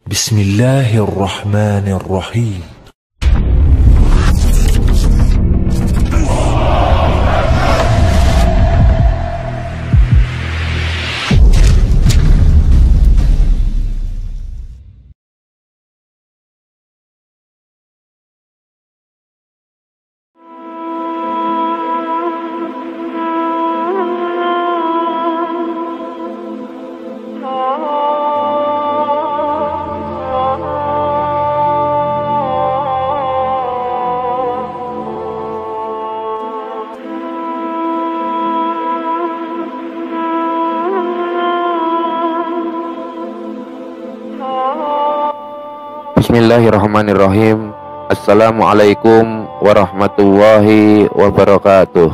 Bismillahirrahmanirrahim. Bismillahirrahmanirrahim. Assalamualaikum warahmatullahi wabarakatuh.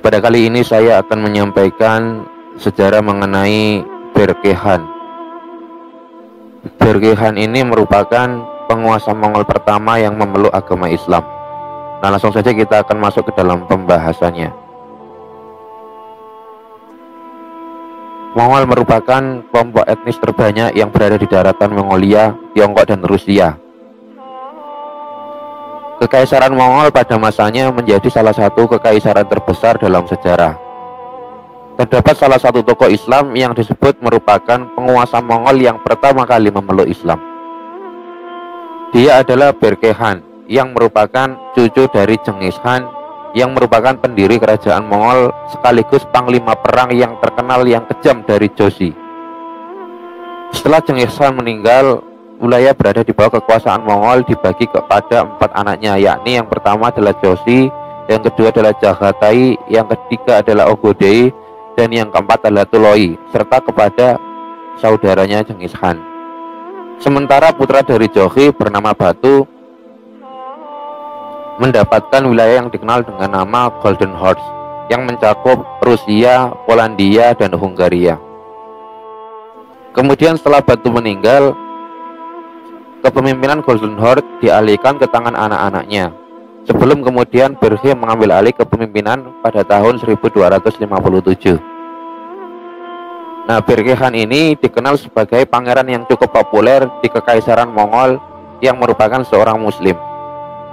Pada kali ini saya akan menyampaikan sejarah mengenai Berkehan. Berkehan ini merupakan penguasa Mongol pertama yang memeluk agama Islam. Nah, langsung saja kita akan masuk ke dalam pembahasannya. Mongol merupakan kelompok etnis terbanyak yang berada di daratan Mongolia, Tiongkok, dan Rusia. Kekaisaran Mongol pada masanya menjadi salah satu kekaisaran terbesar dalam sejarah. Terdapat salah satu tokoh Islam yang disebut merupakan penguasa Mongol yang pertama kali memeluk Islam. Dia adalah Berkehan, yang merupakan cucu dari Genghis Khan, yang merupakan pendiri kerajaan Mongol sekaligus panglima perang yang terkenal yang kejam dari Joseon. Setelah Genghis Khan meninggal, wilayah berada di bawah kekuasaan Mongol dibagi kepada 4 anaknya, yakni yang pertama adalah Joseon, yang kedua adalah Chagatai, yang ketiga adalah Ogodei, dan yang keempat adalah Tuloi, serta kepada saudaranya Genghis Khan. Sementara putra dari Joseon bernama Batu mendapatkan wilayah yang dikenal dengan nama Golden Horse yang mencakup Rusia, Polandia, dan Hungaria. Kemudian setelah Batu meninggal, kepemimpinan Golden Horse dialihkan ke tangan anak-anaknya, sebelum kemudian Berke mengambil alih kepemimpinan pada tahun 1257. Nah, Berke Khan ini dikenal sebagai pangeran yang cukup populer di Kekaisaran Mongol yang merupakan seorang muslim.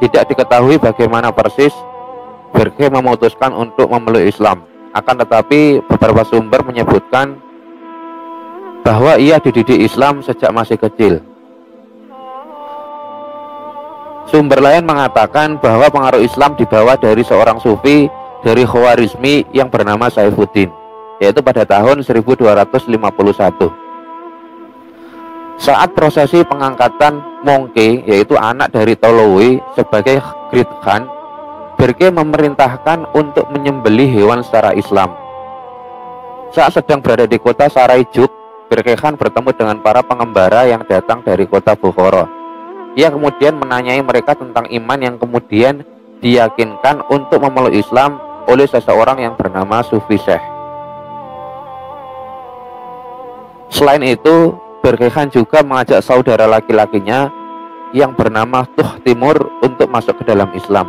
Tidak diketahui bagaimana persis Berke memutuskan untuk memeluk Islam. Akan tetapi beberapa sumber menyebutkan bahwa ia dididik Islam sejak masih kecil. Sumber lain mengatakan bahwa pengaruh Islam dibawa dari seorang sufi dari Khwarizmi yang bernama Saifuddin, yaitu pada tahun 1251. Saat prosesi pengangkatan Mongke, yaitu anak dari Toloi, sebagai Great Khan, Berke memerintahkan untuk menyembelih hewan secara Islam. Saat sedang berada di kota Saraijuk, Berke Khan bertemu dengan para pengembara yang datang dari kota Bukhara. Ia kemudian menanyai mereka tentang iman yang kemudian diyakinkan untuk memeluk Islam oleh seseorang yang bernama Sufi Syekh. Selain itu, Berke Khan juga mengajak saudara laki-lakinya yang bernama Tuh Timur untuk masuk ke dalam Islam.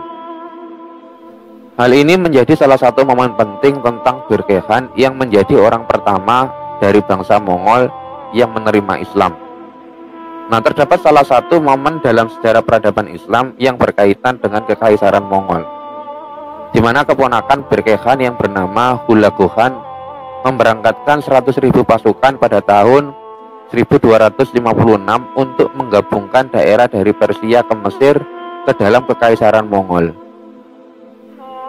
Hal ini menjadi salah satu momen penting tentang Berke Khan yang menjadi orang pertama dari bangsa Mongol yang menerima Islam. Nah, terdapat salah satu momen dalam sejarah peradaban Islam yang berkaitan dengan Kekaisaran Mongol, di mana keponakan Berke Khan yang bernama Hulagu Khan memberangkatkan 100.000 pasukan pada tahun 1256 untuk menggabungkan daerah dari Persia ke Mesir ke dalam Kekaisaran Mongol.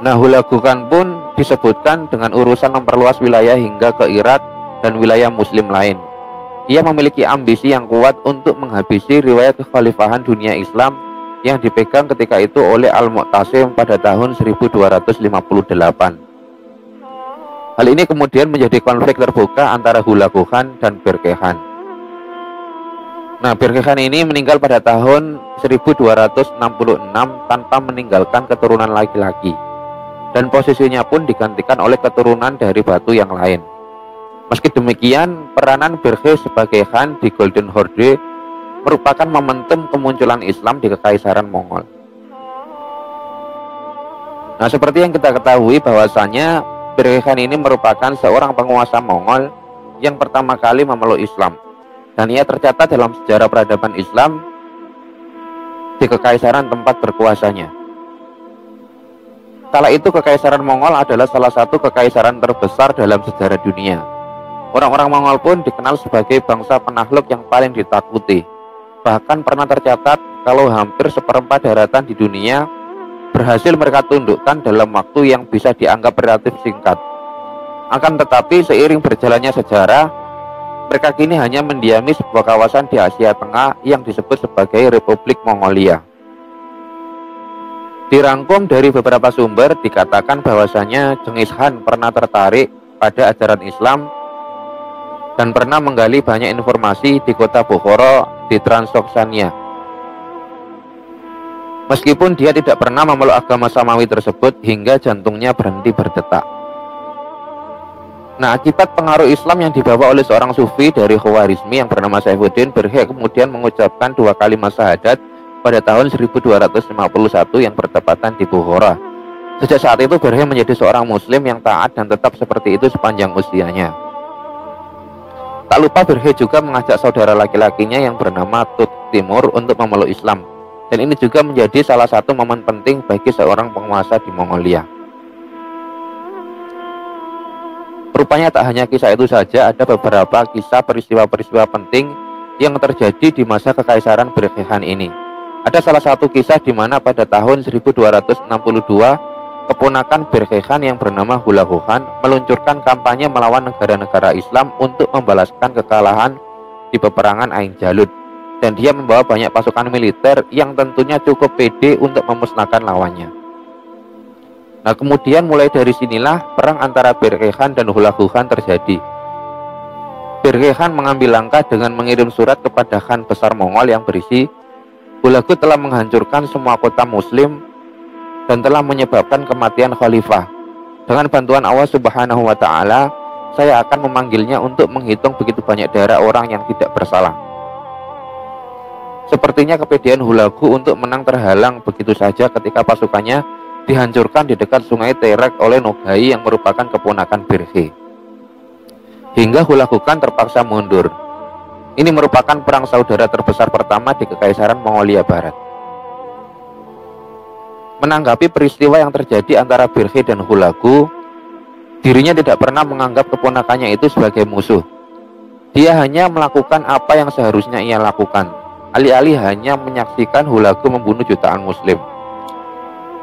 Nah, Hulagu Khan pun disebutkan dengan urusan memperluas wilayah hingga ke Irak dan wilayah muslim lain. Ia memiliki ambisi yang kuat untuk menghabisi riwayat kekhalifahan dunia Islam yang dipegang ketika itu oleh Al-Mu'tasim pada tahun 1258. Hal ini kemudian menjadi konflik terbuka antara Hulagu Khan dan Berke Khan. Nah, Berke Khan ini meninggal pada tahun 1266 tanpa meninggalkan keturunan laki-laki, dan posisinya pun digantikan oleh keturunan dari Batu yang lain. Meski demikian, peranan Berke sebagai Khan di Golden Horde merupakan momentum kemunculan Islam di Kekaisaran Mongol. Nah, seperti yang kita ketahui bahwasanya Berke Khan ini merupakan seorang penguasa Mongol yang pertama kali memeluk Islam. dan ia tercatat dalam sejarah peradaban Islam di kekaisaran tempat berkuasanya. Kala itu kekaisaran Mongol adalah salah satu kekaisaran terbesar dalam sejarah dunia. Orang-orang Mongol pun dikenal sebagai bangsa penakluk yang paling ditakuti. Bahkan pernah tercatat kalau hampir seperempat daratan di dunia berhasil mereka tundukkan dalam waktu yang bisa dianggap relatif singkat. Akan tetapi seiring berjalannya sejarah, mereka kini hanya mendiami sebuah kawasan di Asia Tengah yang disebut sebagai Republik Mongolia. Dirangkum dari beberapa sumber dikatakan bahwasanya Genghis Khan pernah tertarik pada ajaran Islam dan pernah menggali banyak informasi di kota Bukhara di Transoxania. Meskipun dia tidak pernah memeluk agama Samawi tersebut hingga jantungnya berhenti berdetak. Nah, akibat pengaruh Islam yang dibawa oleh seorang sufi dari Khawarizmi yang bernama Saifuddin, Berhe kemudian mengucapkan 2 kalimat syahadat pada tahun 1251 yang bertepatan di Bukhara. Sejak saat itu Berhe menjadi seorang muslim yang taat dan tetap seperti itu sepanjang usianya. Tak lupa Berhe juga mengajak saudara laki-lakinya yang bernama Tut Timur untuk memeluk Islam. Dan ini juga menjadi salah satu momen penting bagi seorang penguasa di Mongolia. Rupanya tak hanya kisah itu saja, ada beberapa kisah peristiwa-peristiwa penting yang terjadi di masa kekaisaran Berhe Khan ini. Ada salah satu kisah di mana pada tahun 1262 keponakan Berhe Khan yang bernama Hulagu Khan meluncurkan kampanye melawan negara-negara Islam untuk membalaskan kekalahan di peperangan Ain Jalut, dan dia membawa banyak pasukan militer yang tentunya cukup pede untuk memusnahkan lawannya. Nah, kemudian mulai dari sinilah perang antara Berhe Khan dan Hulagu Khan terjadi. Berhe Khan mengambil langkah dengan mengirim surat kepada Khan besar Mongol yang berisi, Hulagu telah menghancurkan semua kota muslim dan telah menyebabkan kematian khalifah. Dengan bantuan Allah Subhanahu wa Ta'ala, saya akan memanggilnya untuk menghitung begitu banyak darah orang yang tidak bersalah. Sepertinya kepedean Hulagu untuk menang terhalang begitu saja ketika pasukannya dihancurkan di dekat sungai Terek oleh Nogai yang merupakan keponakan Berhe. Hingga Hulagu Khan terpaksa mundur. Ini merupakan perang saudara terbesar pertama di Kekaisaran Mongolia Barat. Menanggapi peristiwa yang terjadi antara Berhe dan Hulagu, dirinya tidak pernah menganggap keponakannya itu sebagai musuh. Dia hanya melakukan apa yang seharusnya ia lakukan, alih-alih hanya menyaksikan Hulagu membunuh jutaan muslim.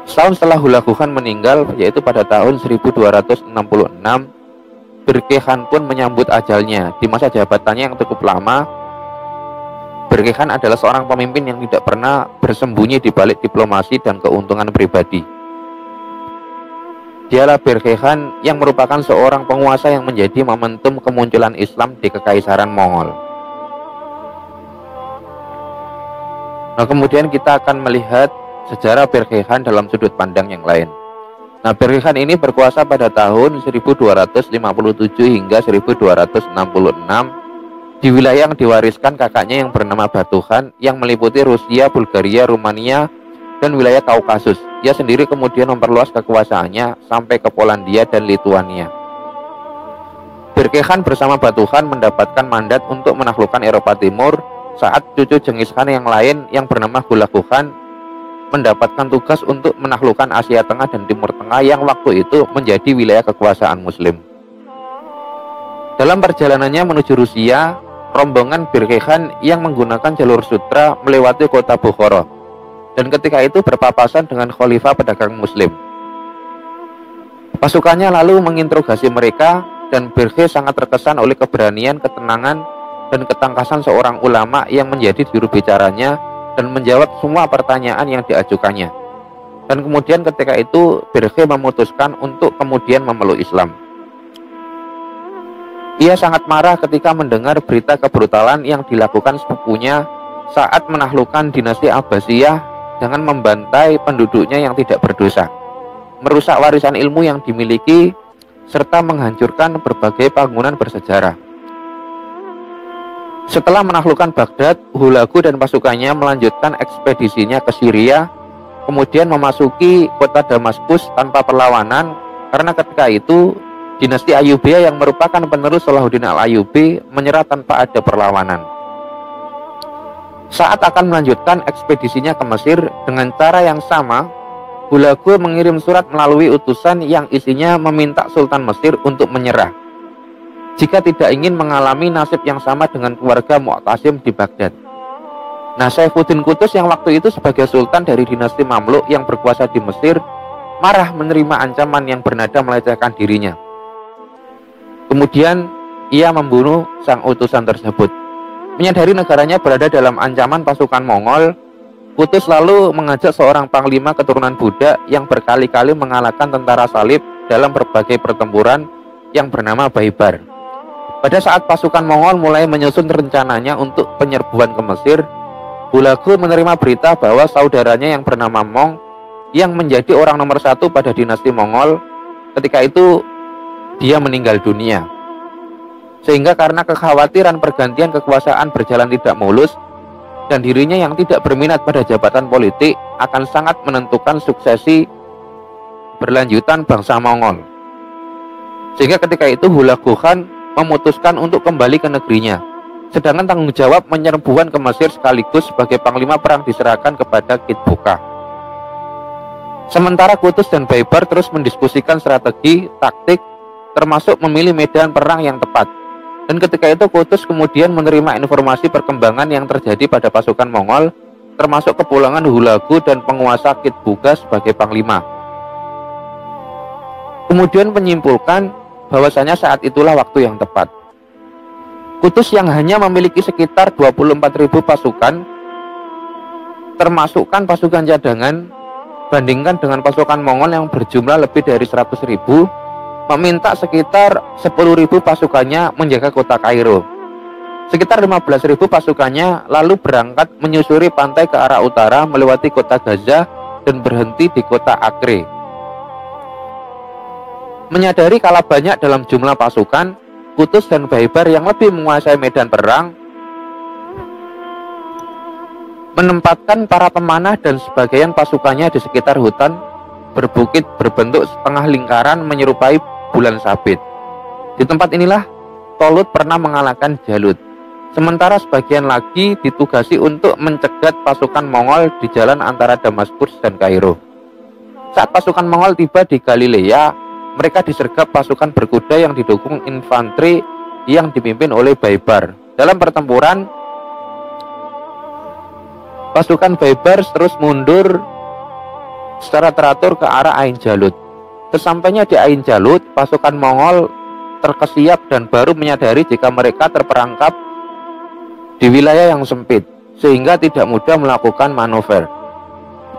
Setahun setelah Hulagu Khan meninggal, yaitu pada tahun 1266, Berhe Khan pun menyambut ajalnya. Di masa jabatannya yang cukup lama, Berhe Khan adalah seorang pemimpin yang tidak pernah bersembunyi di balik diplomasi dan keuntungan pribadi. Dialah Berhe Khan yang merupakan seorang penguasa yang menjadi momentum kemunculan Islam di Kekaisaran Mongol. Nah, kemudian kita akan melihat sejarah Berhe Khan dalam sudut pandang yang lain. Nah, Berhe Khan ini berkuasa pada tahun 1257 hingga 1266 di wilayah yang diwariskan kakaknya yang bernama Batu Khan yang meliputi Rusia, Bulgaria, Rumania, dan wilayah Kaukasus. Ia sendiri kemudian memperluas kekuasaannya sampai ke Polandia dan Lituania. Berhe Khan bersama Batu Khan mendapatkan mandat untuk menaklukkan Eropa Timur saat cucu Genghis Khan yang lain yang bernama Hulagu Khan mendapatkan tugas untuk menaklukkan Asia Tengah dan Timur Tengah yang waktu itu menjadi wilayah kekuasaan Muslim. Dalam perjalanannya menuju Rusia, rombongan Berhe Khan yang menggunakan jalur sutra melewati kota Bukhara, dan ketika itu berpapasan dengan khalifah pedagang Muslim. Pasukannya lalu menginterogasi mereka, dan Berhe sangat terkesan oleh keberanian, ketenangan, dan ketangkasan seorang ulama yang menjadi juru bicaranya dan menjawab semua pertanyaan yang diajukannya. Dan kemudian ketika itu Berhe memutuskan untuk kemudian memeluk Islam. Ia sangat marah ketika mendengar berita kebrutalan yang dilakukan sepupunya saat menaklukkan dinasti Abbasiyah dengan membantai penduduknya yang tidak berdosa, merusak warisan ilmu yang dimiliki, serta menghancurkan berbagai bangunan bersejarah. Setelah menaklukkan Baghdad, Hulagu dan pasukannya melanjutkan ekspedisinya ke Syria, kemudian memasuki kota Damaskus tanpa perlawanan, karena ketika itu dinasti Ayyubiyah yang merupakan penerus Salahuddin Al-Ayyubi menyerah tanpa ada perlawanan. Saat akan melanjutkan ekspedisinya ke Mesir dengan cara yang sama, Hulagu mengirim surat melalui utusan yang isinya meminta Sultan Mesir untuk menyerah jika tidak ingin mengalami nasib yang sama dengan keluarga Mu'tasim di Baghdad. Nah, Saifuddin Qutuz yang waktu itu sebagai sultan dari dinasti Mamluk yang berkuasa di Mesir marah menerima ancaman yang bernada melecehkan dirinya. Kemudian ia membunuh sang utusan tersebut. Menyadari negaranya berada dalam ancaman pasukan Mongol, Qutuz lalu mengajak seorang panglima keturunan Buddha yang berkali-kali mengalahkan tentara salib dalam berbagai pertempuran yang bernama Baibar. Pada saat pasukan Mongol mulai menyusun rencananya untuk penyerbuan ke Mesir, Hulagu menerima berita bahwa saudaranya yang bernama Mong yang menjadi orang nomor 1 pada dinasti Mongol ketika itu dia meninggal dunia. Sehingga karena kekhawatiran pergantian kekuasaan berjalan tidak mulus dan dirinya yang tidak berminat pada jabatan politik akan sangat menentukan suksesi berlanjutan bangsa Mongol. Sehingga ketika itu Hulagu Khan memutuskan untuk kembali ke negerinya, sedangkan tanggung jawab penyerbuan ke Mesir sekaligus sebagai panglima perang diserahkan kepada Kitbuka. Sementara Qutuz dan Baibar terus mendiskusikan strategi, taktik, termasuk memilih medan perang yang tepat. Dan ketika itu Qutuz kemudian menerima informasi perkembangan yang terjadi pada pasukan Mongol, termasuk kepulangan Hulagu dan penguasa Kitbuka sebagai panglima. Kemudian menyimpulkan bahwasanya saat itulah waktu yang tepat. Qutuz yang hanya memiliki sekitar 24.000 pasukan, termasukkan pasukan cadangan, bandingkan dengan pasukan Mongol yang berjumlah lebih dari 100.000, meminta sekitar 10.000 pasukannya menjaga kota Kairo. Sekitar 15.000 pasukannya lalu berangkat menyusuri pantai ke arah utara melewati kota Gaza dan berhenti di kota Acre. Menyadari kalah banyak dalam jumlah pasukan, Qutuz dan Baibar yang lebih menguasai medan perang menempatkan para pemanah dan sebagian pasukannya di sekitar hutan berbukit berbentuk setengah lingkaran menyerupai bulan sabit. Di tempat inilah Tolut pernah mengalahkan Jalut. Sementara sebagian lagi ditugasi untuk mencegat pasukan Mongol di jalan antara Damaskus dan Kairo. Saat pasukan Mongol tiba di Galilea, mereka disergap pasukan berkuda yang didukung infanteri yang dipimpin oleh Baibar. Dalam pertempuran, pasukan Baibar terus mundur secara teratur ke arah Ain Jalut. Sesampainya di Ain Jalut, pasukan Mongol terkesiap dan baru menyadari jika mereka terperangkap di wilayah yang sempit, sehingga tidak mudah melakukan manuver.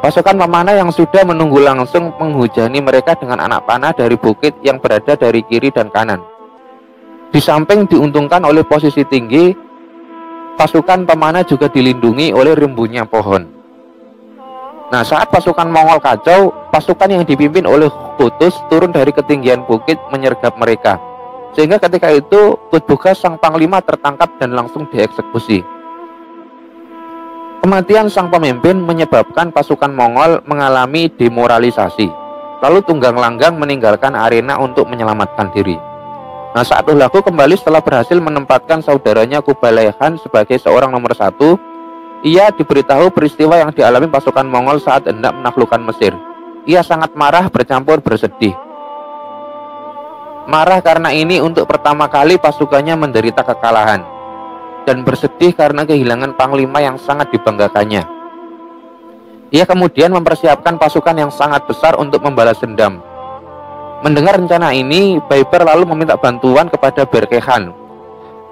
Pasukan pemanah yang sudah menunggu langsung menghujani mereka dengan anak panah dari bukit yang berada dari kiri dan kanan. Di samping diuntungkan oleh posisi tinggi, pasukan pemanah juga dilindungi oleh rimbunnya pohon. Nah, saat pasukan Mongol kacau, pasukan yang dipimpin oleh Qutuz turun dari ketinggian bukit menyergap mereka. Sehingga ketika itu Kitbuka sang panglima tertangkap dan langsung dieksekusi. Kematian sang pemimpin menyebabkan pasukan Mongol mengalami demoralisasi. Lalu Tunggang Langgang meninggalkan arena untuk menyelamatkan diri. Nah, saat Hulagu kembali setelah berhasil menempatkan saudaranya Kublai Khan sebagai seorang nomor 1, ia diberitahu peristiwa yang dialami pasukan Mongol saat hendak menaklukkan Mesir. Ia sangat marah bercampur bersedih. Marah karena ini untuk pertama kali pasukannya menderita kekalahan, dan bersedih karena kehilangan panglima yang sangat dibanggakannya. Ia kemudian mempersiapkan pasukan yang sangat besar untuk membalas dendam. Mendengar rencana ini, Baibar lalu meminta bantuan kepada Berke Khan.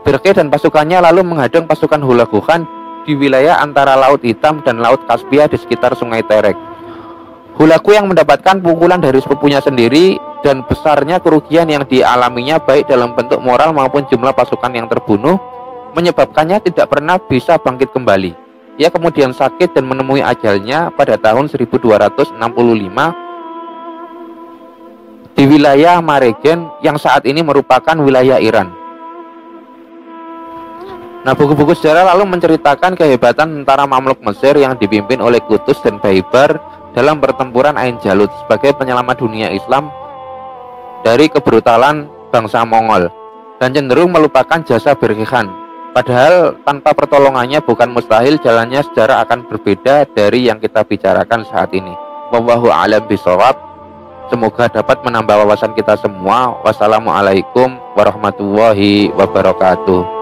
Berke dan pasukannya lalu menghadang pasukan Hulagu Khan di wilayah antara Laut Hitam dan Laut Kaspia di sekitar Sungai Terek. Hulagu yang mendapatkan pukulan dari sepupunya sendiri dan besarnya kerugian yang dialaminya baik dalam bentuk moral maupun jumlah pasukan yang terbunuh menyebabkannya tidak pernah bisa bangkit kembali. Ia kemudian sakit dan menemui ajalnya pada tahun 1265 di wilayah Maregen yang saat ini merupakan wilayah Iran. Nah, buku-buku sejarah lalu menceritakan kehebatan tentara Mamluk Mesir yang dipimpin oleh Qutuz dan Baibar dalam pertempuran Ain Jalut sebagai penyelamat dunia Islam dari kebrutalan bangsa Mongol, dan cenderung melupakan jasa Berke Khan. Padahal tanpa pertolongannya bukan mustahil jalannya sejarah akan berbeda dari yang kita bicarakan saat ini. Wallahu a'lam bishawab. Semoga dapat menambah wawasan kita semua. Wassalamualaikum warahmatullahi wabarakatuh.